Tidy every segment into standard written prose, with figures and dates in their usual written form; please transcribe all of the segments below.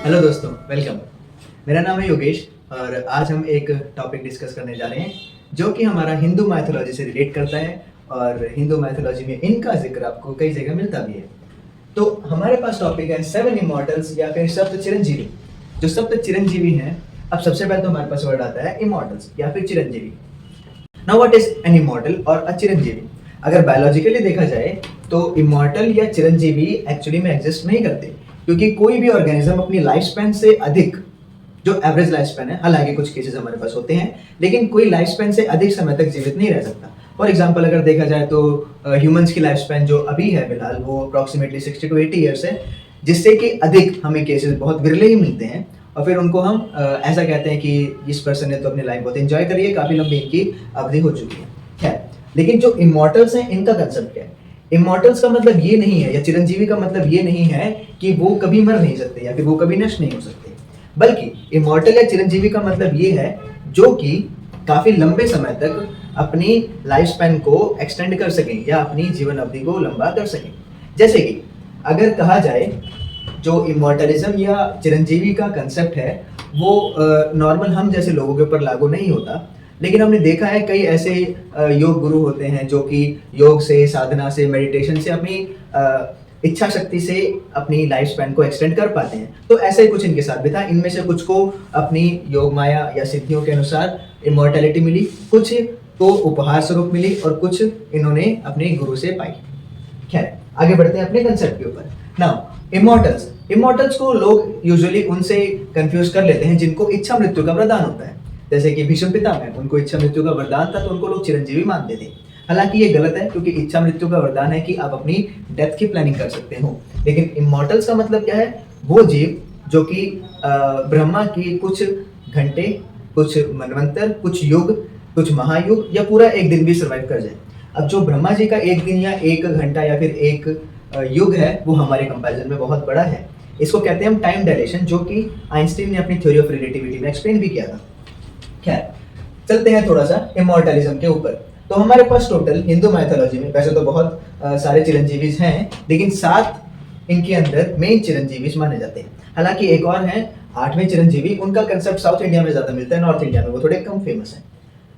Hello दोस्तों, welcome. मेरा नाम है योगेश और आज हम एक टॉपिक डिस्कस करने जा रहे हैं जो कि हमारा हिंदू माइथोलॉजी से रिलेट करता है और हिंदू माइथोलॉजी में इनका जिक्र आपको कई जगह मिलता भी है। तो हमारे पास टॉपिक है 7 इमॉर्टल्स या फिर सप्त चिरंजीवी। जो सप्त चिरंजीवी हैं, अब सबसे पहले तो हमारे पास वर्ड आता है इमॉर्टल्स या फिर Chiranjeevi. Now what is an immortal और अ चिरंजीवी? अगर बायोलॉजिकली देखा जाए तो इमॉर्टल या चिरंजीवी एक्चुअली में एग्जिस्ट नहीं करते, क्योंकि कोई भी ऑर्गेनिज्म अपनी लाइफ स्पैन से अधिक, जो एवरेज लाइफ स्पैन है, हालांकि कुछ केसेस हमारे पास होते हैं, लेकिन कोई लाइफ स्पैन से अधिक समय तक जीवित नहीं रह सकता। फॉर एग्जाम्पल अगर देखा जाए तो ह्यूमंस की लाइफ स्पैन जो अभी है फिलहाल वो अप्रॉक्सीमेटली 60 to 80 ईयर्स है, जिससे कि अधिक हमें केसेस बहुत विरले ही मिलते हैं। और फिर उनको हम ऐसा कहते हैं कि इस पर्सन ने तो अपनी लाइफ बहुत एंजॉय करी है, काफी लंबी इनकी अवधि हो चुकी है। खैर, लेकिन जो इमॉर्टल्स हैं इनका कंसेप्ट क्या है? इमॉर्टल्स का मतलब ये नहीं है, या चिरंजीवी का मतलब ये नहीं है कि वो कभी मर नहीं सकते या फिर वो कभी नष्ट नहीं हो सकते, बल्कि इमॉर्टल या चिरंजीवी का मतलब ये है जो कि काफी लंबे समय तक अपनी लाइफ स्पैन को एक्सटेंड कर सकें या अपनी जीवन अवधि को लंबा कर सकें। जैसे कि अगर कहा जाए, जो इमॉर्टलिज्म या चिरंजीवी का कंसेप्ट है वो नॉर्मल हम जैसे लोगों के ऊपर लागू नहीं होता, लेकिन हमने देखा है कई ऐसे योग गुरु होते हैं जो कि योग से, साधना से, मेडिटेशन से, अपनी इच्छा शक्ति से अपनी लाइफ स्पैन को एक्सटेंड कर पाते हैं। तो ऐसा ही कुछ इनके साथ भी था। इनमें से कुछ को अपनी योग माया या सिद्धियों के अनुसार इमॉर्टैलिटी मिली, कुछ को उपहार स्वरूप मिली और कुछ इन्होंने अपने गुरु से पाई। खैर, आगे बढ़ते हैं अपने कंसेप्ट के ऊपर। नाउ इमॉर्टल्स को लोग यूजुअली उनसे कंफ्यूज कर लेते हैं जिनको इच्छा मृत्यु का वरदान होता है। जैसे कि भीष्म पितामह, उनको इच्छा मृत्यु का वरदान था तो उनको लोग चिरंजीवी मानते थे। हालांकि ये गलत है, क्योंकि इच्छा मृत्यु का वरदान है कि आप अपनी डेथ की प्लानिंग कर सकते हो। लेकिन इमॉर्टल्स का मतलब क्या है? वो जीव जो कि ब्रह्मा की कुछ घंटे, कुछ मनवंतर, कुछ युग, कुछ महायुग या पूरा एक दिन भी सर्वाइव कर जाए। अब जो ब्रह्मा जी का एक दिन या एक घंटा या फिर एक युग है, वो हमारे कंपैरिजन में बहुत बड़ा है। इसको कहते हैं हम टाइम डायलेशन, जो कि आइंस्टीन ने अपनी थ्योरी ऑफ रिलेटिविटी में एक्सप्लेन भी किया था। खैर, चलते हैं थोड़ा सा इमॉर्टलिज्म के ऊपर। तो हमारे पास टोटल हिंदू माइथोलॉजी में वैसे तो बहुत सारे चिरंजीवीज हैं, लेकिन 7 इनके अंदर मेन चिरंजीवीज माने जाते हैं। हालांकि एक और हैं 8वें चिरंजीवी, उनका कंसेप्ट साउथ इंडिया में ज्यादा मिलता है, नॉर्थ इंडिया में वो थोड़े कम फेमस है।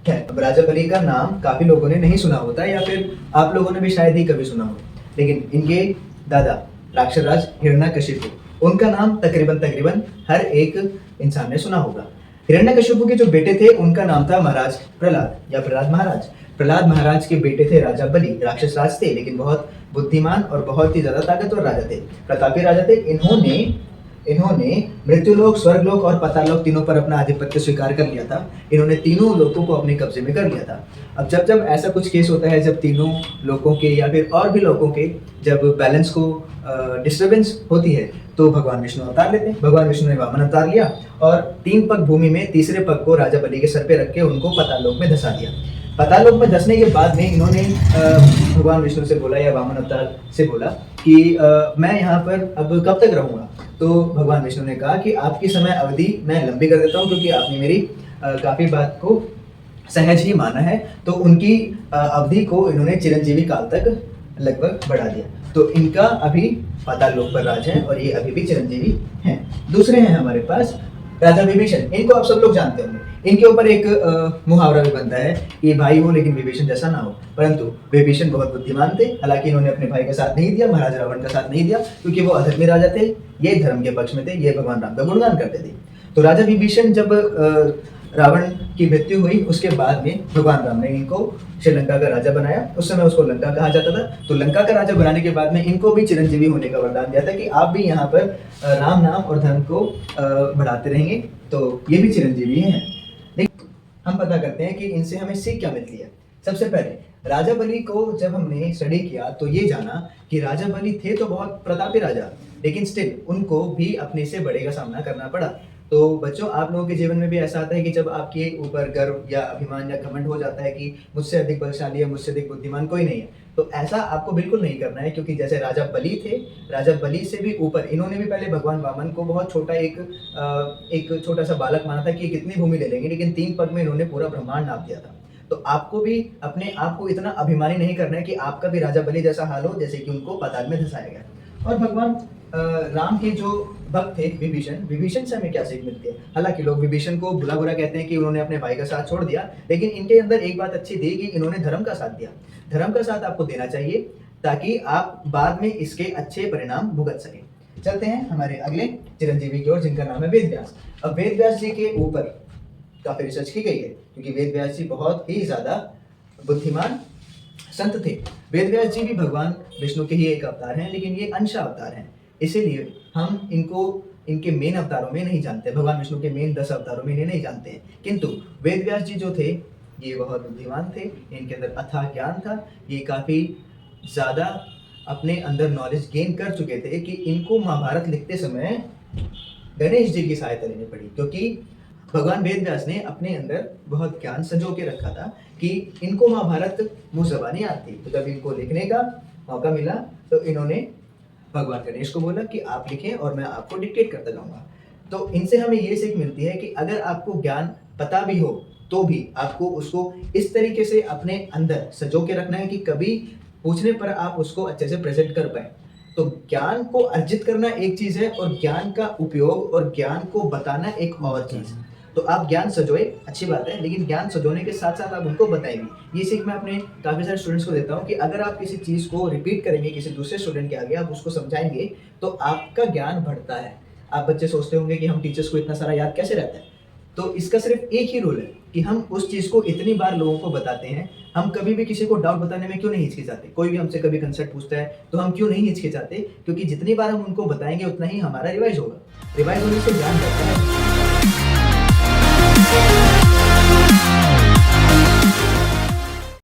खैर, अब राजा बली का नाम काफी लोगों ने नहीं सुना होता, या फिर आप लोगों ने भी शायद ही कभी सुना हो, लेकिन इनके दादा राक्षसराज हिरण्यकशिपु, उनका नाम तकरीबन हर एक इंसान ने सुना होगा। हिरण्यकशिपु के जो बेटे थे उनका नाम था महाराज प्रहलाद या प्रहलाद महाराज। प्रहलाद महाराज के बेटे थे राजा बलि, राक्षस राज थे लेकिन बहुत बुद्धिमान और बहुत ही ज्यादा ताकतवर राजा थे, प्रतापी राजा थे। इन्होंने मृत्युलोक, स्वर्गलोक और पाताललोक तीनों पर अपना आधिपत्य स्वीकार कर लिया था। इन्होंने तीनों लोकों को अपने कब्जे में कर लिया था। अब जब ऐसा कुछ केस होता है, जब तीनों लोकों के या फिर और भी लोगों के जब बैलेंस को डिस्टर्बेंस होती है, तो भगवान विष्णु अवतार लेते हैं। भगवान विष्णु ने वामन अवतार लिया और 3 पग भूमि में तीसरे पग को राजा बलि के सर पे रख के उनको पाताल लोक में धसा दिया। पाताल लोक में धसने के बाद में इन्होंने भगवान विष्णु से बोला, या वामन अवतार से बोला कि मैं यहाँ पर अब कब तक रहूंगा? तो भगवान विष्णु ने कहा कि आपकी समय अवधि मैं लंबी कर देता हूँ, क्योंकि आपने मेरी काफी बात को सहज ही माना है। तो उनकी अवधि को इन्होंने चिरंजीवी काल तक लगभग बढ़ा दिया। तो इनका अभी पाताल लोक पर राज है और ये अभी भी चिरंजीवी हैं। दूसरे हैं हमारे पास राजा विभीषण। इनको आप सब लोग जानते होंगे। इनके ऊपर एक मुहावरा भी बनता है कि भाई हो लेकिन विभीषण जैसा ना हो। परंतु विभीषण बहुत बुद्धिमान थे, हालांकि इन्होंने अपने भाई का साथ नहीं दिया, महाराज रावण का साथ नहीं दिया, क्योंकि वो अधर्मी राजा थे, ये धर्म के पक्ष में थे, ये भगवान राम का गुणगान करते थे। तो राजा विभीषण जब रावण की मृत्यु हुई, उसके बाद में भगवान राम ने इनको श्रीलंका का राजा बनाया। उस समय उसको लंका कहा जाता था। तो लंका का राजा बनाने के बाद में इनको भी चिरंजीवी होने का वरदान दिया था कि आप भी यहाँ पर राम नाम और धर्म को बढ़ाते रहेंगे। तो ये भी चिरंजीवी हैं। हम पता करते हैं कि इनसे हमें सीख क्या मिलती है। सबसे पहले राजा बलि को जब हमने स्टडी किया तो ये जाना कि राजा बलि थे तो बहुत प्रतापी राजा, लेकिन स्टिल उनको भी अपने से बड़े का सामना करना पड़ा। तो बच्चों, आप लोगों के जीवन में भी ऐसा आता है कि जब आपके ऊपर गर्व या अभिमान या घमंड हो जाता है कि मुझसे अधिक बलशाली या मुझसे अधिक बुद्धिमान कोई नहीं है, तो ऐसा आपको बिल्कुल नहीं करना है। क्योंकि जैसे राजा बलि थे, राजा बलि से भी ऊपर इन्होंने भी पहले भगवान वामन को बहुत छोटा एक छोटा सा बालक माना था कि ये कितनी भूमि ले लेंगे, लेकिन 3 पग में इन्होंने पूरा ब्रह्मांड नाप दिया था। तो आपको भी अपने आप को इतना अभिमानी नहीं करना है कि आपका भी राजा बलि जैसा हाल हो, जैसे कि उनको पाताल में धंसाया गया। और भगवान राम के जो भक्त थे विभीषण। विभीषण से हमें क्या सीख मिलती है? हालाँकि लोग विभीषण को बुरा-बुरा कहते हैं कि उन्होंने अपने भाई का साथ छोड़ दिया, लेकिन इनके अंदर एक बात अच्छी थी कि इन्होंने धर्म का साथ दिया। धर्म का साथ आपको देना चाहिए ताकि आप बाद में इसके अच्छे परिणाम भुगत सकें। चलते हैं हमारे अगले चिरंजीवी की ओर, जिनका नाम है वेद व्यास। अब वेद व्यास जी के ऊपर काफ़ी रिसर्च की गई है, क्योंकि वेद व्यास जी बहुत ही ज़्यादा बुद्धिमान संत थे। वेद व्यास जी भी भगवान विष्णु के ही एक अवतार हैं, लेकिन ये अंश अवतार हैं। इसीलिए हम इनको इनके मेन अवतारों में नहीं जानते। भगवान विष्णु के मेन 10 अवतारों में इन्हें नहीं जानते हैं। किंतु वेद व्यास जी जो थे, ये बहुत बुद्धिमान थे, इनके अंदर अथाह ज्ञान था। ये काफ़ी ज़्यादा अपने अंदर नॉलेज गेन कर चुके थे कि इनको महाभारत लिखते समय गणेश जी की सहायता लेनी पड़ी, क्योंकि भगवान वेद व्यास ने अपने अंदर बहुत ज्ञान संजो के रखा था कि इनको महाभारत मुँह ज़बानी आती। तो जब इनको लिखने का मौका मिला तो इन्होंने भगवान गणेश को बोला कि आप लिखें और मैं आपको डिक्टेट करता जाऊँगा। तो इनसे हमें ये सीख मिलती है कि अगर आपको ज्ञान पता भी हो, तो भी आपको उसको इस तरीके से अपने अंदर संजो के रखना है कि कभी पूछने पर आप उसको अच्छे से प्रेज़ेंट कर पाएँ। तो ज्ञान को अर्जित करना एक चीज़ है और ज्ञान का उपयोग और ज्ञान को बताना एक और चीज़। तो आप ज्ञान सँजोए, अच्छी बात है, लेकिन ज्ञान सँजोने के साथ-साथ आप उनको बताएँ भी। ये सीख मैं अपने काफ़ी सारे स्टूडेंट्स को देता हूँ कि अगर आप किसी चीज़ को रिपीट करेंगे किसी दूसरे स्टूडेंट के आगे, आप उसको समझाएँगे, तो आपका ज्ञान बढ़ता है। आप बच्चे सोचते होंगे कि हम टीचर्स को इतना सारा याद कैसे रहता है? तो इसका सिर्फ़ एक ही रूल है कि हम उस चीज़ को इतनी बार लोगों को बताते हैं। हम कभी भी किसी को डाउट बताने में क्यों नहीं हिचकिचाते? कोई भी हमसे कभी कंसेप्ट पूछता है, तो हम क्यों नहीं हिचकिचाते? क्योंकि जितनी बार हम उनको बताएँगे, उतना ही हमारा रिवाइज़ होगा। रिवाइज़ होने से ज्ञान बढ़ता है।